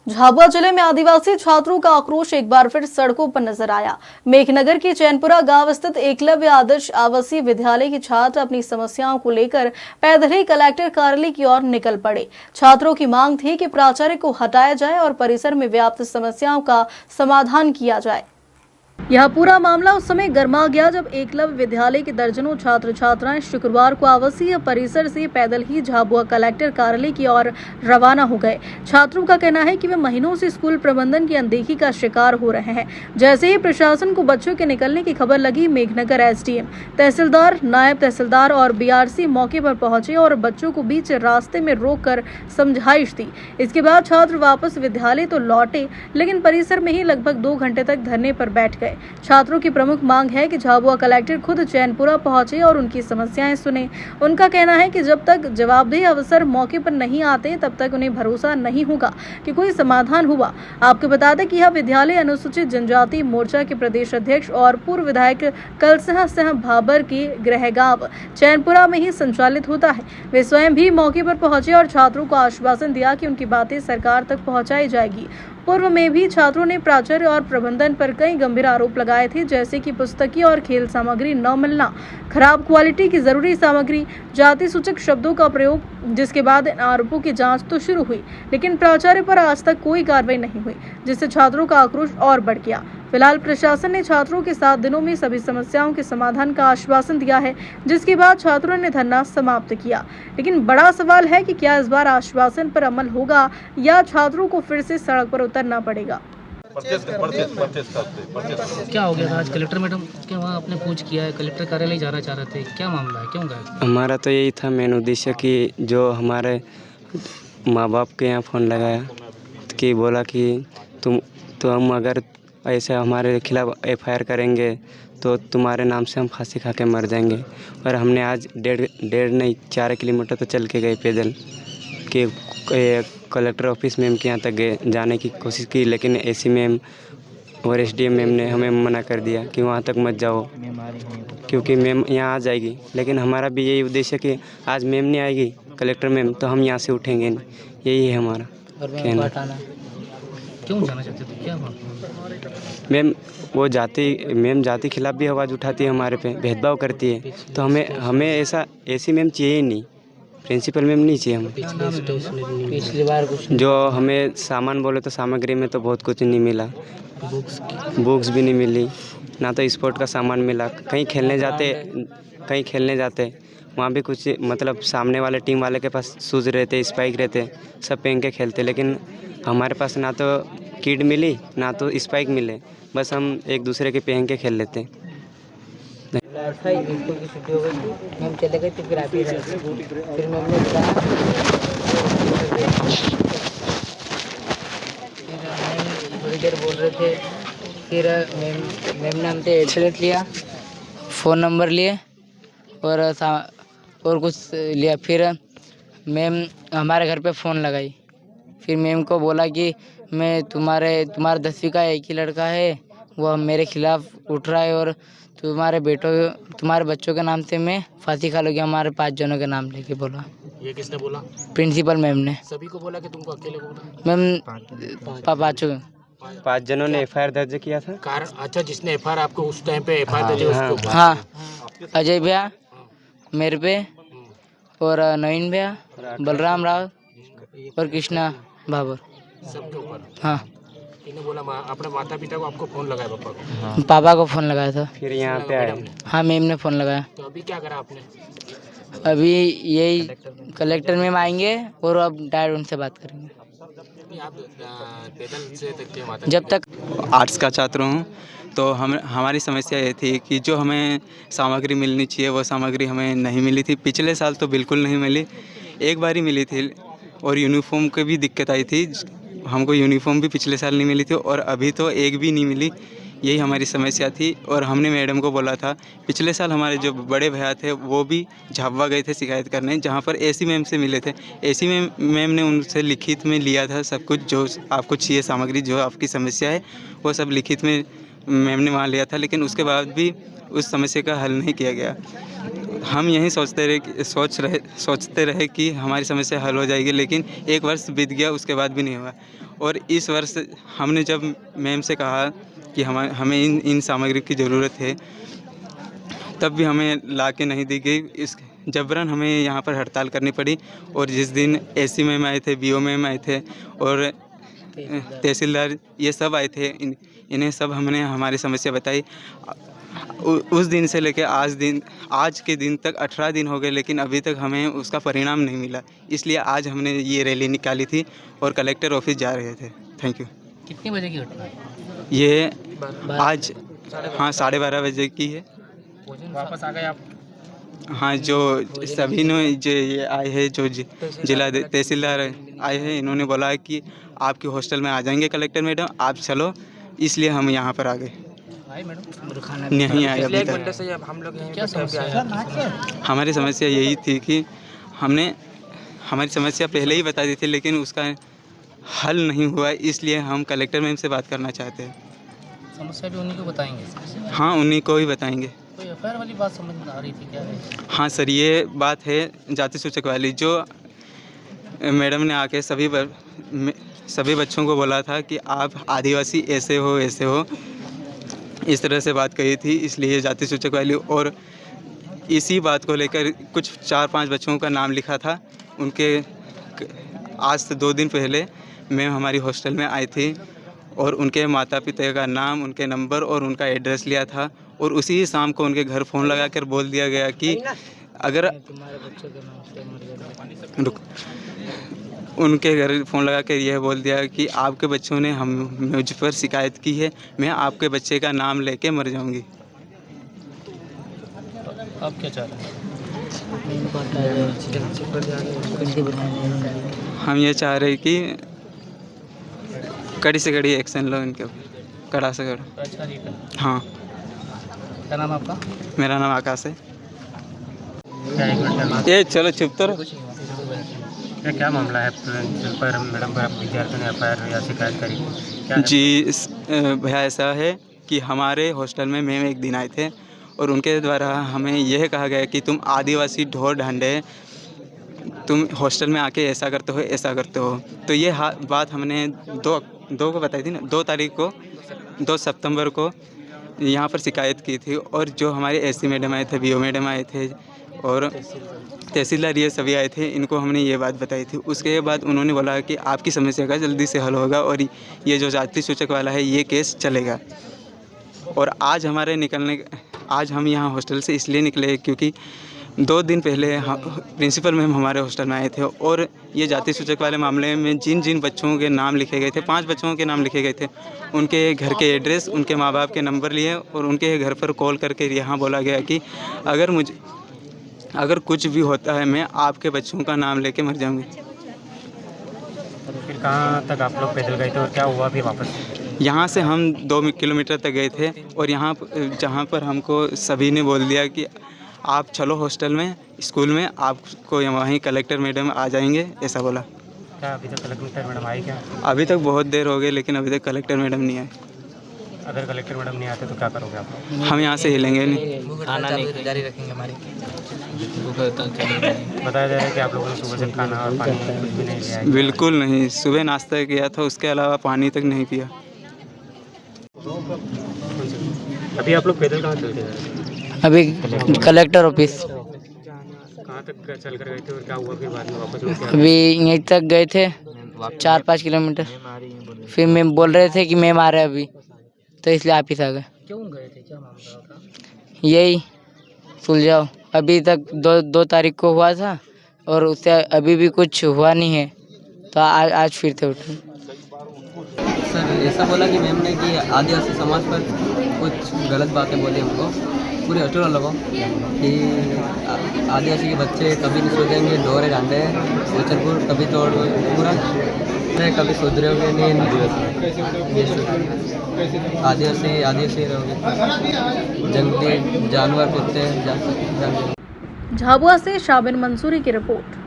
झाबुआ जिले में आदिवासी छात्रों का आक्रोश एक बार फिर सड़कों पर नजर आया। मेघनगर के चैनपुरा गांव स्थित एकलव्य आदर्श आवासीय विद्यालय के छात्र अपनी समस्याओं को लेकर पैदल ही कलेक्टर कार्यालय की ओर निकल पड़े। छात्रों की मांग थी कि प्राचार्य को हटाया जाए और परिसर में व्याप्त समस्याओं का समाधान किया जाए। यह पूरा मामला उस समय गर्मा गया जब एकलव्य विद्यालय के दर्जनों छात्र छात्राएं शुक्रवार को आवासीय परिसर से पैदल ही झाबुआ कलेक्टर कार्यालय की ओर रवाना हो गए। छात्रों का कहना है कि वे महीनों से स्कूल प्रबंधन की अनदेखी का शिकार हो रहे हैं। जैसे ही प्रशासन को बच्चों के निकलने की खबर लगी, मेघनगर एसडीएम, तहसीलदार, नायब तहसीलदार और बीआरसी मौके पर पहुंचे और बच्चों को बीच रास्ते में रोककर समझाइश दी। इसके बाद छात्र वापस विद्यालय तो लौटे, लेकिन परिसर में ही लगभग 2 घंटे तक धरने पर बैठ गए। छात्रों की प्रमुख मांग है कि झाबुआ कलेक्टर खुद चैनपुरा पहुंचे और उनकी समस्याएं सुने। उनका कहना है कि जब तक जवाबदेह अफसर मौके पर नहीं आते, तब तक उन्हें भरोसा नहीं होगा कि कोई समाधान हुआ। आपको बता दें कि यह विद्यालय अनुसूचित जनजाति मोर्चा के प्रदेश अध्यक्ष और पूर्व विधायक कलसिंह सिंह भाबर के गृह गांव चैनपुरा में ही संचालित होता है। वे स्वयं भी मौके पर पहुंचे और छात्रों को आश्वासन दिया कि उनकी बातें सरकार तक पहुंचाई जाएगी। पूर्व में भी छात्रों ने प्राचार्य और प्रबंधन पर कई गंभीर आरोप लगाए थे, जैसे कि पुस्तकीय और खेल सामग्री न मिलना, खराब क्वालिटी की जरूरी सामग्री, जाति सूचक शब्दों का प्रयोग। जिसके बाद इन आरोपों की जांच तो शुरू हुई, लेकिन प्राचार्य पर आज तक कोई कार्रवाई नहीं हुई, जिससे छात्रों का आक्रोश और बढ़ गया। फिलहाल प्रशासन ने छात्रों के 7 दिनों में सभी समस्याओं के समाधान का आश्वासन दिया है, जिसके बाद छात्रों ने धरना समाप्त किया। लेकिन बड़ा सवाल है कि क्या इस बार आश्वासन पर अमल होगा या छात्रों को फिर से सड़क पर उतरना पड़ेगा। क्या हो गया था आज कलेक्टर मैडम के वहाँ आपने पूछ किया है, कलेक्टर कार्यालय जाना चाह रहे थे, क्या मामला है, क्यों गए? हमारा तो यही था मेन उद्देश्य कि जो हमारे माँ बाप के यहाँ फ़ोन लगाया कि बोला कि तुम अगर ऐसे हमारे खिलाफ एफआईआर करेंगे तो तुम्हारे नाम से हम फांसी खा के मर जाएंगे। और हमने आज डेढ़ नहीं 4 किलोमीटर तो चल के गए पैदल कि कलेक्टर ऑफिस मैम के यहाँ तक गए, जाने की कोशिश की, लेकिन एसी मैम और एसडीएम मैम ने हमें मना कर दिया कि वहाँ तक मत जाओ क्योंकि मैम यहाँ आ जाएगी। लेकिन हमारा भी यही उद्देश्य कि आज मैम नहीं आएगी कलेक्टर मैम तो हम यहाँ से उठेंगे नहीं, यही है हमारा कहना। क्यों जाना चाहते थे, क्या बात? मैम वो जाति खिलाफ भी आवाज़ उठाती है, हमारे पे भेदभाव करती है, तो हमें ऐसी मैम चाहिए ही नहीं, प्रिंसिपल मैम नहीं चाहिए हमें। पिछली बार कुछ जो हमें सामान बोले तो सामग्री में तो बहुत कुछ नहीं मिला, बुक्स भी नहीं मिली, ना तो स्पोर्ट का सामान मिला। कहीं खेलने जाते वहाँ भी कुछ मतलब सामने वाले टीम वाले के पास शूज़ रहते, स्पाइक रहते, सब पहन के खेलते, लेकिन हमारे पास ना तो किट मिली ना तो स्पाइक मिले, बस हम एक दूसरे के पहन के खेल लेते। स्कूल की छुट्टी हो गई थी, मैम चले गए थे, फिर आप ही रहे। फिर मैम ने बताया, थोड़ी देर बोल रहे थे, फिर मैम ने हमसे एड्रेस लिया, फ़ोन नंबर लिए और कुछ लिया। फिर मैम हमारे घर पे फ़ोन लगाई। फिर मैम को बोला कि मैं तुम्हारा 10वीं का एक ही लड़का है, वह मेरे खिलाफ उठ रहा है और तुम्हारे बच्चों के नाम से मैं फांसी खा लूँगी, हमारे 5 जनों के नाम लेके बोला। ये किसने बोला? प्रिंसिपल मैम ने। सभी को बोला कि तुमको अकेले बोला? मैम 5 जनों ने एफआईआर दर्ज किया था। अच्छा, जिसने एफआईआर आपको उस टाइम पे एफआईआर दर्ज उसको? हाँ, अजय भैया मेरे पे और नवीन भैया, बलराम राव और कृष्णा भाबर, सबके ऊपर? हाँ। इन्हें बोला अपने माता पिता को आपको फ़ोन लगाया? पापा को? पापा को फ़ोन लगाया था। फिर यहाँ पे आए। हाँ, मैम ने फ़ोन लगाया। तो अभी क्या करा आपने? अभी यही कलेक्टर मैम आएंगे और अब डायरेक्ट उनसे बात करेंगे। आप पैदल से तक के माता जब तक आर्ट्स का छात्र हूँ तो हमारी समस्या ये थी कि जो हमें सामग्री मिलनी चाहिए वो सामग्री हमें नहीं मिली थी। पिछले साल तो बिल्कुल नहीं मिली, एक बार ही मिली थी। और यूनिफॉर्म की भी दिक्कत आई थी, हमको यूनिफॉर्म भी पिछले साल नहीं मिली थी और अभी तो एक भी नहीं मिली। यही हमारी समस्या थी और हमने मैडम को बोला था। पिछले साल हमारे जो बड़े भैया थे वो भी झाबुआ गए थे शिकायत करने, जहाँ पर एसी मैम से मिले थे। एसी मैम ने उनसे लिखित में लिया था सब कुछ, जो आपको चाहिए सामग्री, जो आपकी समस्या है वो सब लिखित में मैम ने वहाँ लिया था, लेकिन उसके बाद भी उस समस्या का हल नहीं किया गया। हम यही सोचते रहे कि हमारी समस्या हल हो जाएगी, लेकिन 1 वर्ष बीत गया, उसके बाद भी नहीं हुआ। और इस वर्ष हमने जब मैम से कहा कि हमें इन सामग्री की ज़रूरत है, तब भी हमें ला के नहीं दी गई। इस जबरन हमें यहाँ पर हड़ताल करनी पड़ी। और जिस दिन एसी मैम आए थे, बीओ मैम आए थे और तहसीलदार ये सब आए थे, इन्हें सब हमने हमारी समस्या बताई। उस दिन से लेकर आज के दिन तक 18 दिन हो गए, लेकिन अभी तक हमें उसका परिणाम नहीं मिला। इसलिए आज हमने ये रैली निकाली थी और कलेक्टर ऑफिस जा रहे थे। Thank you. कितने बजे की घटना है? ये आज 12:30 बजे की है। वापस आ गए आप? हाँ, जो सभी ने जो ये आए हैं, जो जिला तहसीलदार आए हैं, इन्होंने बोला है कि आपके हॉस्टल में आ जाएंगे कलेक्टर मैडम, आप चलो, इसलिए हम यहाँ पर आ गए। आए मैडम? नहीं आए अभी तक। हम लोग क्या समस्या है? हमारी समस्या यही थी कि हमारी समस्या पहले ही बता दी थी, लेकिन उसका हल नहीं हुआ, इसलिए हम कलेक्टर मैम से बात करना चाहते हैं। समस्या भी उन्हीं को बताएंगे? हाँ, उन्हीं को ही बताएंगे। कोई एफआईआर वाली बात समझ में आ रही थी, क्या है? हाँ सर, ये बात है जाति सूचक वाली, जो मैडम ने आके सभी बच्चों को बोला था कि आप आदिवासी ऐसे हो, इस तरह से बात कही थी, इसलिए जाति सूचक वाली। और इसी बात को लेकर कुछ 4-5 बच्चों का नाम लिखा था। उनके आज से 2 दिन पहले मैम हमारी हॉस्टल में आई थी और उनके माता पिता का नाम, उनके नंबर और उनका एड्रेस लिया था। और उसी शाम को उनके घर फ़ोन लगाकर बोल दिया गया कि अगर उनके घर फ़ोन लगा कर यह बोल दिया कि आपके बच्चों ने मुझ पर शिकायत की है, मैं आपके बच्चे का नाम लेके मर जाऊंगी। आप क्या चाह रहे हैं? हम ये चाह रहे हैं कि कड़ी से कड़ी एक्शन लो इनके ऊपर, कड़ा से कड़ा। अच्छा जी। हाँ। क्या नाम आपका? मेरा नाम आकाश है। ये चलो चुप तो रहो। क्या मामला है जिन पर मैडम पर विद्यार्थियों ने एफआईआर या शिकायत करी? क्या है? जी भैया, ऐसा है कि हमारे हॉस्टल में मैम एक दिन आए थे और उनके द्वारा हमें यह कहा गया कि तुम आदिवासी ढोर ढांडे, तुम हॉस्टल में आके ऐसा करते हो। तो ये बात हमने दो को बताई थी ना, 2 तारीख को, 2 सितंबर को यहाँ पर शिकायत की थी। और जो हमारे एसी मैडम आए थे, बीओ मैडम आए थे और तहसीलदार ये सभी आए थे, इनको हमने ये बात बताई थी। उसके बाद उन्होंने बोला कि आपकी समस्या का जल्दी से हल होगा और ये जो जाति सूचक वाला है ये केस चलेगा। और आज हम यहाँ हॉस्टल से इसलिए निकले क्योंकि 2 दिन पहले प्रिंसिपल मैम हमारे हॉस्टल में आए थे और ये जाति सूचक वाले मामले में जिन बच्चों के नाम लिखे गए थे, 5 बच्चों के नाम लिखे गए थे, उनके घर के एड्रेस, उनके माँ बाप के नंबर लिए और उनके घर पर कॉल करके यहाँ बोला गया कि अगर कुछ भी होता है मैं आपके बच्चों का नाम लेके मर जाऊंगी। तो फिर कहाँ तक आप लोग पैदल गए थे और क्या हुआ फिर वापस? यहाँ से हम 2 किलोमीटर तक गए थे और यहाँ जहाँ पर हमको सभी ने बोल दिया कि आप चलो हॉस्टल में, स्कूल में, आपको वहीं कलेक्टर मैडम आ जाएंगे, ऐसा बोला। क्या अभी तक कलेक्टर मैडम आई क्या? अभी तक बहुत देर हो गई, लेकिन अभी तक कलेक्टर मैडम नहीं आए। अगर कलेक्टर मैडम नहीं आते तो क्या करोगे आप लोग? हम यहाँ से हिलेंगे नहीं। खाना नहीं जारी रखेंगे हमारी। बताया जा रहा है कि आप लोगों ने सुबह से खाना और पानी कुछ भी नहीं लिया है। बिल्कुल नहीं, सुबह नाश्ता किया था, उसके अलावा पानी तक नहीं पिया। अभी आप लोग पैदल कहाँ चलते जा रहे हैं? अभी कलेक्टर ऑफिस। कहाँ तक चल कर गए थे और क्या हुआ फिर बाद में वापस लोग? अभी यहीं तक गए थे 4-5 किलोमीटर, फिर मैम बोल रहे थे कि मैम आ रहे हैं अभी, तो इसलिए ऑफिस आ गए। क्यों गए थे, क्या मामला था? यही सुलझाओ। अभी तक 2 तारीख को हुआ था और उससे अभी भी कुछ हुआ नहीं है, तो आज फिर से उठे। सर ऐसा बोला कि मैम ने कि आदिवासी समाज पर कुछ गलत बातें बोली हमको, पूरे हॉस्टल वालों को, कि आदिवासी के बच्चे कभी नहीं सोचेंगे, डोरे डांडे वचनपुर कभी तोड़ पूरा कभी सुधरेंगे नहीं, आदिवासी रहोगे, जंगली जानवर कुत्ते। झाबुआ से शाबिर मंसूरी की रिपोर्ट।